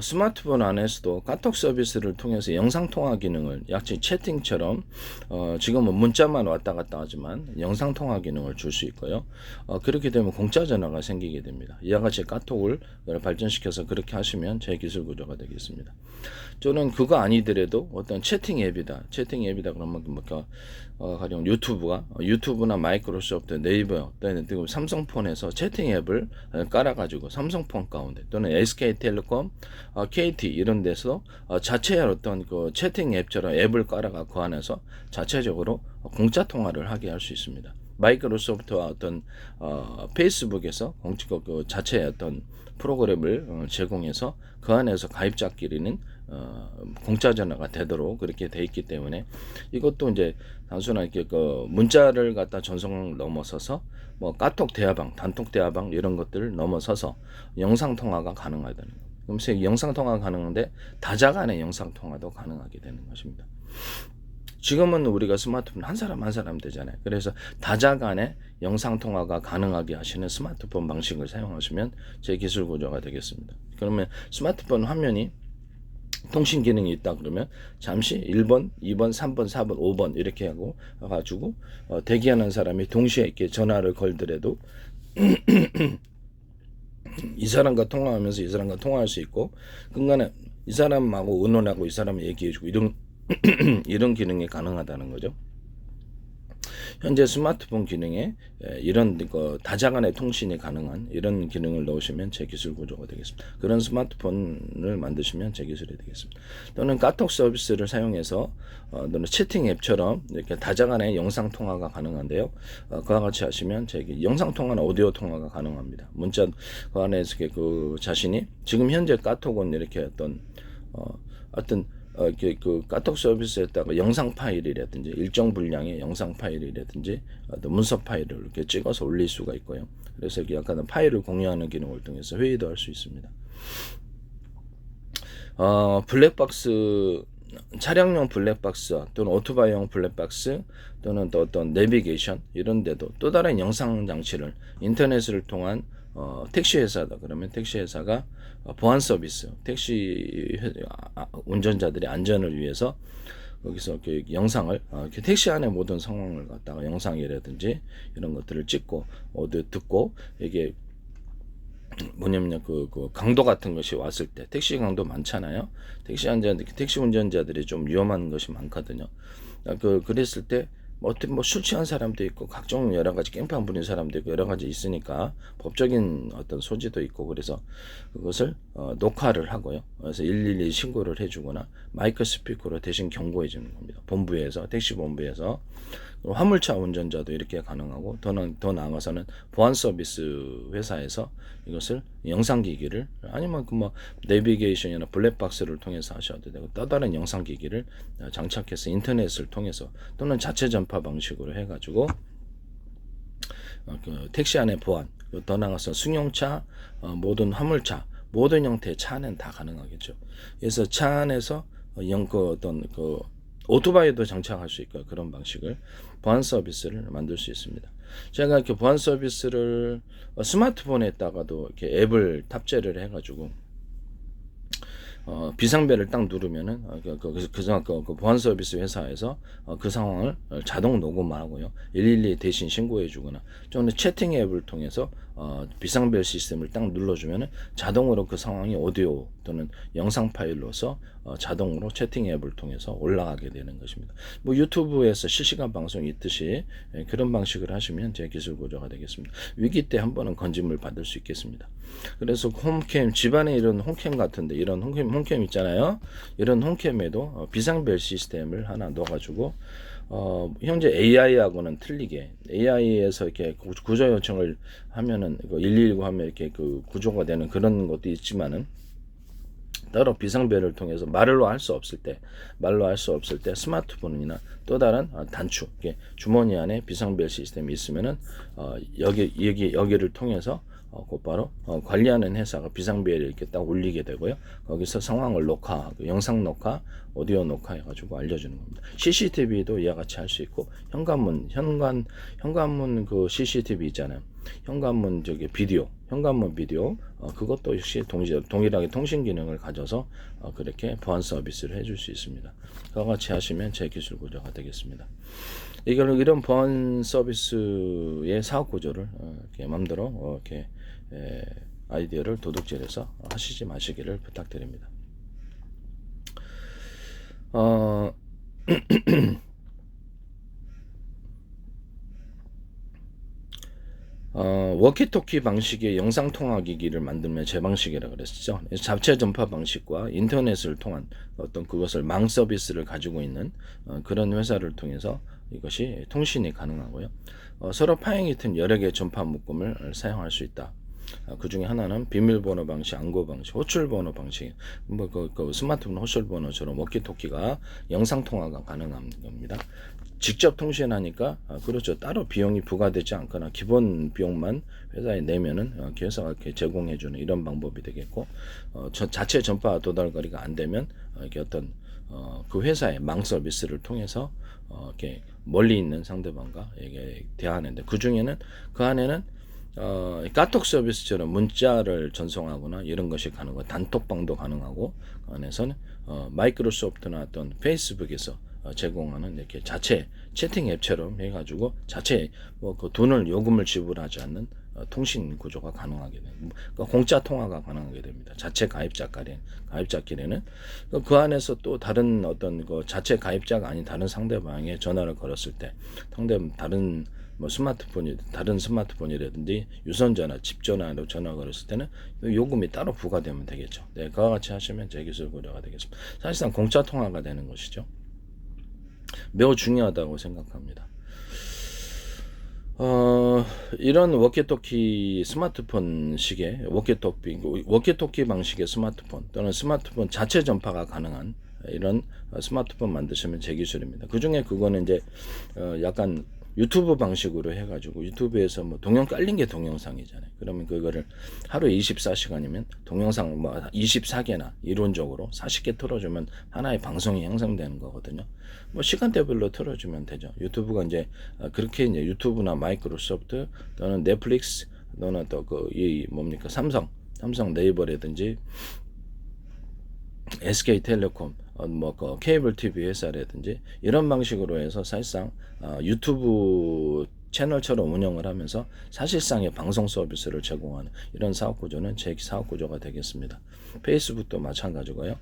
스마트폰 안에서도 카톡 서비스를 통해서 영상통화 기능을 약간 채팅처럼 지금은 문자만 왔다 갔다 하지만 영상통화 기능을 줄 수 있고요. 그렇게 되면 공짜 전화가 생기게 됩니다. 이와 같이 카톡을 발전시켜서 그렇게 하시면 제 기술 구조가 되겠습니다. 저는 그거 아니더라도 어떤 채팅 앱이다 그러면 가령 유튜브나 마이크로소프트, 네이버 또는 삼성폰에서 채팅 앱을 깔아가지고 삼성폰 가운데 또는 SK텔레콤, KT 이런 데서 자체 어떤 그 채팅 앱처럼 앱을 깔아가 그 안에서 자체적으로 공짜 통화를 하게 할 수 있습니다. 마이크로소프트와 어떤 페이스북에서 그 자체의 어떤 프로그램을 제공해서 그 안에서 가입자끼리는 공짜 전화가 되도록 그렇게 돼 있기 때문에 이것도 이제 단순하게 그 문자를 갖다 전송을 넘어서서 뭐 카톡 대화방, 단톡 대화방 이런 것들을 넘어서서 영상 통화가 가능하다는 거. 그럼 영상 통화가 가능한데 다자 간의 영상 통화도 가능하게 되는 것입니다. 지금은 우리가 스마트폰 한 사람 되잖아요. 그래서 다자 간의 영상 통화가 가능하게 하시는 스마트폰 방식을 사용하시면 제 기술 구조가 되겠습니다. 그러면 스마트폰 화면이 통신 기능이 있다 그러면 잠시 1번, 2번, 3번, 4번, 5번 이렇게 하고 가지고 대기하는 사람이 동시에 이렇게 전화를 걸더라도 이 사람과 통화하면서 이 사람과 통화할 수 있고 그간에 이 사람하고 의논하고 이 사람 얘기해주고 이런 기능이 가능하다는 거죠. 현재 스마트폰 기능에 이런 다자 간의 통신이 가능한 이런 기능을 넣으시면 제 기술 구조가 되겠습니다. 그런 스마트폰을 만드시면 제 기술이 되겠습니다. 또는 카톡 서비스를 사용해서 또는 채팅 앱처럼 이렇게 다자 간의 영상 통화가 가능한데요. 그와 같이 하시면 제 영상 통화나 오디오 통화가 가능합니다. 문자 그 안에서 그 자신이 지금 현재 카톡은 이렇게 어떤 그 카톡 서비스에다가 영상 파일이라든지 일정 분량의 영상 파일이라든지 문서 파일을 이렇게 찍어서 올릴 수가 있고요. 그래서 약간 파일을 공유하는 기능을 통해서 회의도 할 수 있습니다. 블랙박스 차량용 블랙박스 또는 오토바이용 블랙박스 또는 또 어떤 내비게이션 이런 데도 또 다른 영상 장치를 인터넷을 통한 택시 회사다 그러면 택시 회사가 보안 서비스 택시 운전자들의 안전을 위해서 거기서 영상을 택시 안의 모든 상황을 갖다가 영상이라든지 이런 것들을 찍고 듣고 이게 뭐냐면 그 강도 같은 것이 왔을 때 택시 강도 많잖아요. 택시 운전자들이 좀 위험한 것이 많거든요. 그랬을 때 술 취한 사람도 있고 각종 여러 가지 깽판 부린 사람도 있고 여러 가지 있으니까 법적인 어떤 소지도 있고 그래서 그것을 녹화를 하고요. 그래서 112 신고를 해주거나 마이크 스피커로 대신 경고해 주는 겁니다. 본부에서 택시 본부에서 화물차 운전자도 이렇게 가능하고 더 나아가서는 보안 서비스 회사에서 이것을 영상기기를 아니면 내비게이션이나 블랙박스를 통해서 하셔도 되고 또 다른 영상기기를 장착해서 인터넷을 통해서 또는 자체 전파 방식으로 해가지고 그 택시 안의 보안 더 나아가서 승용차 모든 화물차 모든 형태의 차 안에는 다 가능하겠죠. 그래서 차 안에서 오토바이도 장착할 수 있고 그런 방식을 보안 서비스를 만들 수 있습니다. 제가 이렇게 보안 서비스를 스마트폰에다가도 이렇게 앱을 탑재를 해가지고 비상벨을 딱 누르면은 그 보안 서비스 회사에서 그 상황을 자동 녹음하고요. 112 대신 신고해주거나 또는 채팅 앱을 통해서 비상벨 시스템을 딱 눌러주면은 자동으로 그 상황이 오디오 또는 영상 파일로서 자동으로 채팅 앱을 통해서 올라가게 되는 것입니다. 유튜브에서 실시간 방송이 있듯이 그런 방식을 하시면 제 기술 구조가 되겠습니다. 위기 때 한 번은 건짐을 받을 수 있겠습니다. 그래서 홈캠 집안에 이런 홈캠 같은데 이런 홈캠 있잖아요. 이런 홈캠에도 비상벨 시스템을 하나 넣어가지고 현재 AI하고는 틀리게 AI에서 이렇게 구조 요청을 하면은 119 하면 이렇게 그 구조가 되는 그런 것도 있지만은 따로 비상벨을 통해서 말로 할 수 없을 때 스마트폰이나 또 다른 단추 주머니 안에 비상벨 시스템이 있으면은 여기를 통해서 곧바로 관리하는 회사가 비상벨을 이렇게 딱 올리게 되고요. 거기서 상황을 녹화하고 영상 녹화, 오디오 녹화 해가지고 알려주는 겁니다. CCTV도 이와 같이 할 수 있고 현관문 그 CCTV 있잖아요. 현관문 비디오 현관문 비디오 그것도 역시 동일하게 통신 기능을 가져서 그렇게 보안 서비스를 해줄 수 있습니다. 그와 같이 하시면 제 기술 구조가 되겠습니다. 이런 보안 서비스의 사업 구조를 이렇게 마음대로 이렇게 아이디어를 도둑질해서 하시지 마시기를 부탁드립니다. 워키토키 방식의 영상통화기기를 만들면 제 방식이라 그랬죠. 잡채 전파 방식과 인터넷을 통한 어떤 그것을 망 서비스를 가지고 있는 그런 회사를 통해서 이것이 통신이 가능하고요. 서로 파행이 튼 여러 개의 전파 묶음을 사용할 수 있다. 그 중에 하나는 비밀번호 방식, 안고 방식, 호출번호 방식, 그 스마트폰 호출번호처럼 워키토키가 영상통화가 가능한 겁니다. 직접 통신하니까 그렇죠. 따로 비용이 부과되지 않거나 기본 비용만 회사에 내면은 회사가 이렇게 제공해주는 이런 방법이 되겠고, 자체 전파 도달거리가 안 되면 이렇게 어떤 그 회사의 망 서비스를 통해서 이렇게 멀리 있는 상대방과 이게 대화하는데 그 중에는 그 안에는 카톡 서비스처럼 문자를 전송하거나 이런 것이 가능하고 단톡방도 가능하고 그 안에서는 마이크로소프트나 어떤 페이스북에서 제공하는 이렇게 자체 채팅 앱처럼 해가지고 자체 그 돈을 요금을 지불하지 않는 통신 구조가 가능하게 됩니다. 그러니까 공짜 통화가 가능하게 됩니다. 자체 가입자끼리는 그 안에서 또 다른 어떤 그 자체 가입자가 아닌 다른 상대방에 전화를 걸었을 때 다른 다른 스마트폰이라든지 유선전화, 집전화로 전화 걸었을 때는 요금이 따로 부과되면 되겠죠. 네, 그와 같이 하시면 제 기술 고려가 되겠습니다. 사실상 공짜 통화가 되는 것이죠. 매우 중요하다고 생각합니다. 이런 워키토키 스마트폰식의 워키토키 방식의 스마트폰 또는 스마트폰 자체 전파가 가능한 이런 스마트폰 만드시면 제 기술입니다. 그 중에 그거는 이제 약간 유튜브 방식으로 해가지고 유튜브에서 동영 깔린 게 동영상이잖아요. 그러면 그거를 하루에 24시간이면 동영상 24개나 이론적으로 40개 틀어주면 하나의 방송이 형성되는 거거든요. 시간대별로 틀어주면 되죠. 유튜브가 이제 그렇게 이제 유튜브나 마이크로소프트 또는 넷플릭스 또는 또 삼성 네이버라든지 SK텔레콤 그 케이블 TV 회사라든지 이런 방식으로 해서 사실상 유튜브 채널처럼 운영을 하면서 사실상의 방송 서비스를 제공하는 이런 사업 구조는 제 사업 구조가 되겠습니다. 페이스북도 마찬가지고요.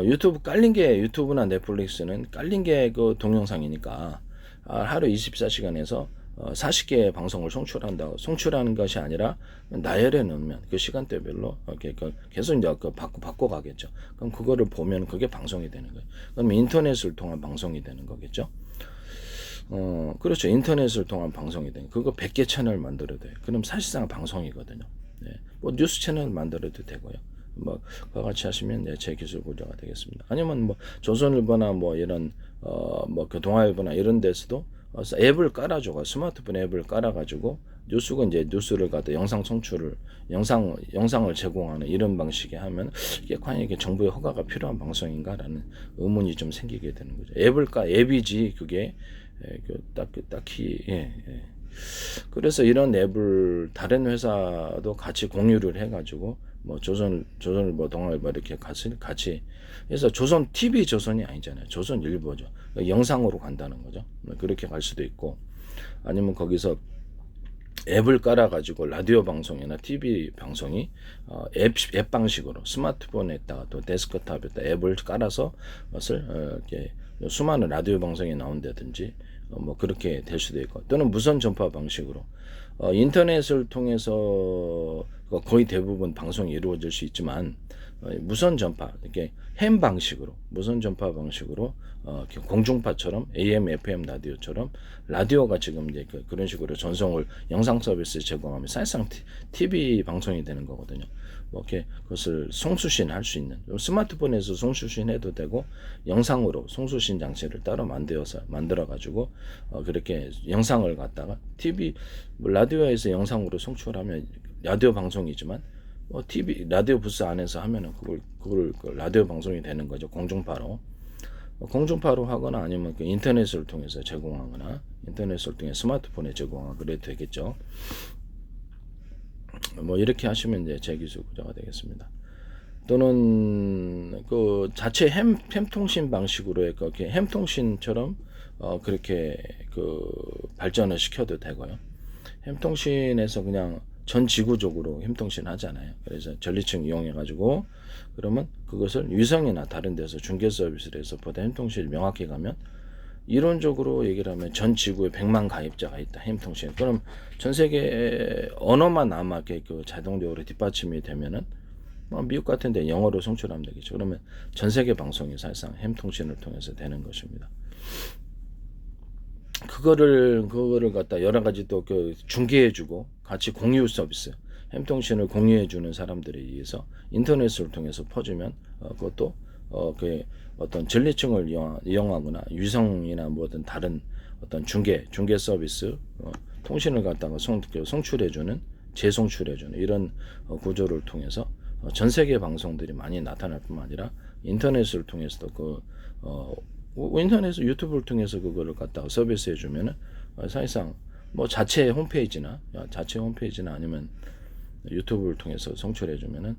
유튜브 깔린 게 유튜브나 넷플릭스는 깔린 게 그 동영상이니까 하루 24시간에서 40개의 방송을 송출하는 것이 아니라 나열해 놓으면 그 시간대별로 이렇게 계속 이제 바꿔 가겠죠. 그럼 그거를 보면 그게 방송이 되는 거예요. 그럼 인터넷을 통한 방송이 되는 거겠죠. 그렇죠. 인터넷을 통한 방송이 되는 그거 100개 채널 만들어도 돼요. 그럼 사실상 방송이거든요. 네. 뉴스 채널 만들어도 되고요. 그와 같이 하시면 제 기술 구조가 되겠습니다. 아니면 조선일보나 이런 그 동아일보나 이런 데서도 앱을 깔아줘가 스마트폰 앱을 깔아가지고 뉴스를 갖다 영상을 제공하는 이런 방식에 하면 이게 과연 이게 정부의 허가가 필요한 방송인가라는 의문이 좀 생기게 되는 거죠. 앱이지 그게 딱히 그래서 이런 앱을 다른 회사도 같이 공유를 해가지고 조선일보, 동아일보 이렇게 같이 해서 조선 TV 조선이 아니잖아요. 조선일보죠. 영상으로 간다는 거죠. 그렇게 갈 수도 있고 아니면 거기서 앱을 깔아가지고 라디오 방송이나 TV 방송이 앱 방식으로 스마트폰에다가 또 데스크탑에다 앱을 깔아서 것을 이렇게 수많은 라디오 방송이 나온다든지 그렇게 될 수도 있고 또는 무선 전파 방식으로 인터넷을 통해서 거의 대부분 방송이 이루어질 수 있지만 무선 전파 이렇게 무선 전파 방식으로 공중파처럼 AM, FM 라디오처럼 라디오가 지금 이제 그런 식으로 전송을 영상 서비스 제공하면 사실상 TV 방송이 되는 거거든요. 이렇게 그것을 송수신 할 수 있는 스마트폰에서 송수신 해도 되고 영상으로 송수신 장치를 따로 만들어 가지고 그렇게 영상을 갖다가 TV 라디오에서 영상으로 송출하면 라디오 방송이지만 TV 라디오 부스 안에서 하면은 그걸 라디오 방송이 되는 거죠. 공중파로 하거나 아니면 인터넷을 통해서 제공하거나 인터넷을 통해 스마트폰에 제공하거나 그래도 되겠죠. 뭐 이렇게 하시면 이제 제 기술 구조가 되겠습니다. 또는 그 자체 햄통신 방식으로 이렇게 햄통신처럼 그렇게 그 발전을 시켜도 되고요. 햄통신에서 그냥 전 지구적으로 햄통신 하잖아요. 그래서 전리층 이용해 가지고 그러면 그것을 위성이나 다른 데서 중계 서비스를 해서 보다 햄통신을 명확히 가면 이론적으로 얘기를 하면 전 지구에 100만 가입자가 있다. 햄통신. 그럼 전 세계 언어만 아마 그 자동적으로 뒷받침이 되면은 뭐 미국 같은 데 영어로 송출하면 되겠죠. 그러면 전 세계 방송이 사실상 햄통신을 통해서 되는 것입니다. 그거를 갖다 여러 가지 또 그 중계해주고 같이 공유 서비스, 햄통신을 공유해주는 사람들에 의해서 인터넷을 통해서 퍼주면 그것도 그 어떤 전리층을 이용하거나 위성이나 뭐든 다른 어떤 중계 서비스 통신을 갖다가 송출해주는 재송출해주는 이런 구조를 통해서 전 세계 방송들이 많이 나타날 뿐만 아니라 인터넷을 통해서도 인터넷 유튜브를 통해서 그거를 갖다가 서비스해 주면은 사실상 뭐 자체 홈페이지나 아니면 유튜브를 통해서 송출해 주면은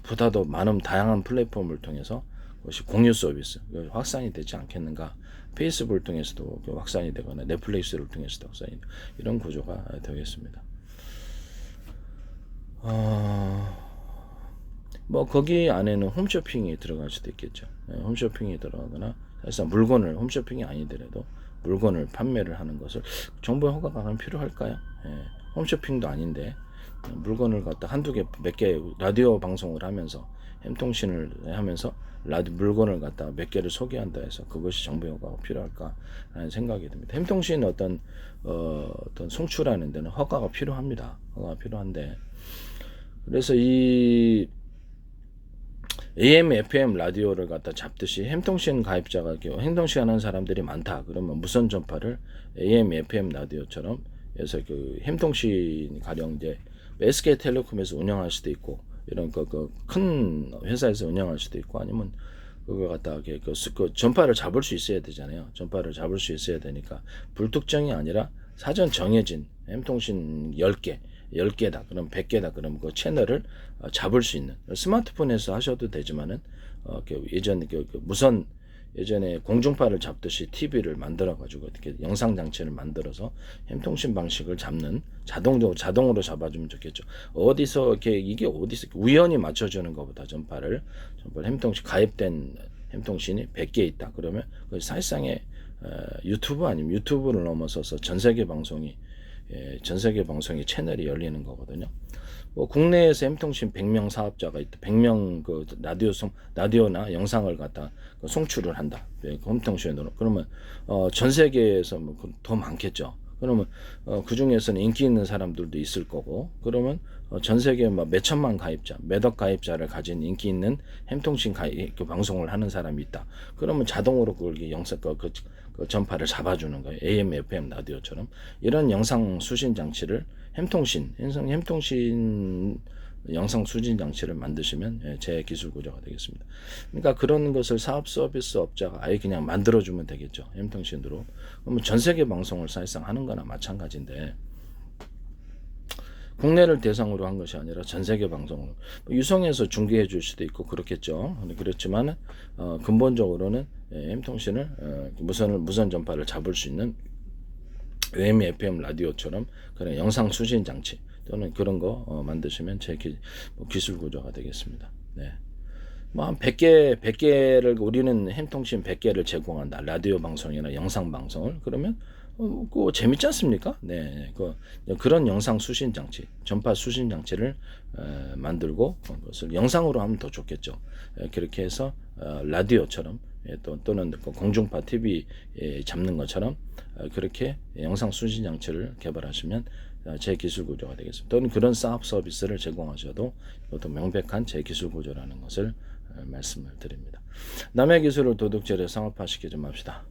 보다 더 많은 다양한 플랫폼을 통해서 그것이 공유 서비스 확산이 되지 않겠는가. 페이스북을 통해서도 확산이 되거나 넷플릭스를 통해서도 확산이 이런 구조가 되겠습니다. 뭐 거기 안에는 홈쇼핑이 들어갈 수도 있겠죠. 홈쇼핑이 들어가거나 사실상 물건을 홈쇼핑이 아니더라도 물건을 판매를 하는 것을 정부 허가가 필요할까요? 홈쇼핑도 아닌데 물건을 갖다 한두 개, 몇 개 라디오 방송을 하면서 햄통신을 하면서 물건을 갖다 몇 개를 소개한다 해서 그것이 정부 허가가 필요할까라는 생각이 듭니다. 햄통신 어떤 송출하는 데는 허가가 필요합니다. 허가가 필요한데 그래서 이 AM, FM 라디오를 갖다 잡듯이 햄통신 가입자가 햄통신 하는 사람들이 많다. 그러면 무선 전파를 AM, FM 라디오처럼 해서 그 햄통신 가령 이제 SK텔레콤에서 운영할 수도 있고 이런 큰 회사에서 운영할 수도 있고 아니면 그걸 갖다가 그 전파를 잡을 수 있어야 되잖아요. 전파를 잡을 수 있어야 되니까 불특정이 아니라 사전 정해진 햄통신 10개다. 그럼 100개다. 그럼 그 채널을 잡을 수 있는 스마트폰에서 하셔도 되지만은 예전 무선 예전에 공중파를 잡듯이 TV를 만들어 가지고 이렇게 영상 장치를 만들어서 햄통신 방식을 잡는 자동으로 잡아주면 좋겠죠. 이게 어디서 우연히 맞춰주는 것보다 전파를 햄통신 가입된 햄통신이 100개 있다. 그러면 사실상의 유튜브 아니면 유튜브를 넘어서서 전 세계 방송이 채널이 열리는 거거든요. 뭐 국내에서 햄통신 100명 사업자가 있다. 100명 그 라디오나 영상을 갖다 송출을 한다. 햄통신으로. 그러면 전 세계에서 뭐 더 많겠죠. 그러면 그 중에서는 인기 있는 사람들도 있을 거고. 그러면 전 세계 몇 천만 가입자, 몇억 가입자를 가진 인기 있는 햄통신 그 방송을 하는 사람이 있다. 그러면 자동으로 그걸 영상 그 전파를 잡아주는 거예요. AM, FM 라디오처럼 이런 영상 수신 장치를 햄통신 영상 수신 장치를 만드시면 제 기술 구조가 되겠습니다. 그러니까 그런 것을 사업 서비스 업자가 아예 그냥 만들어주면 되겠죠. 햄통신으로. 그러면 전 세계 방송을 사실상 하는 거나 마찬가지인데 국내를 대상으로 한 것이 아니라 전 세계 방송을 유성에서 중계해 줄 수도 있고 그렇겠죠. 그렇지만 근본적으로는 햄통신을 무선 전파를 잡을 수 있는 AM, FM 라디오처럼 그런 영상 수신 장치 또는 그런 거 만드시면 제 기술 구조가 되겠습니다. 네. 뭐 한 100개를 우리는 햄통신 100개를 제공한다. 라디오 방송이나 영상 방송을 그러면 그거 재밌지 않습니까? 네. 그런 영상 수신 장치, 전파 수신 장치를 만들고 그것을 영상으로 하면 더 좋겠죠. 그렇게 해서 라디오처럼 또는 공중파 TV 잡는 것처럼 그렇게 영상 수신 장치를 개발하시면 제 기술 구조가 되겠습니다. 또는 그런 사업 서비스를 제공하셔도 이것도 명백한 제 기술 구조라는 것을 말씀을 드립니다. 남의 기술을 도둑질해 상업화시키지 맙시다.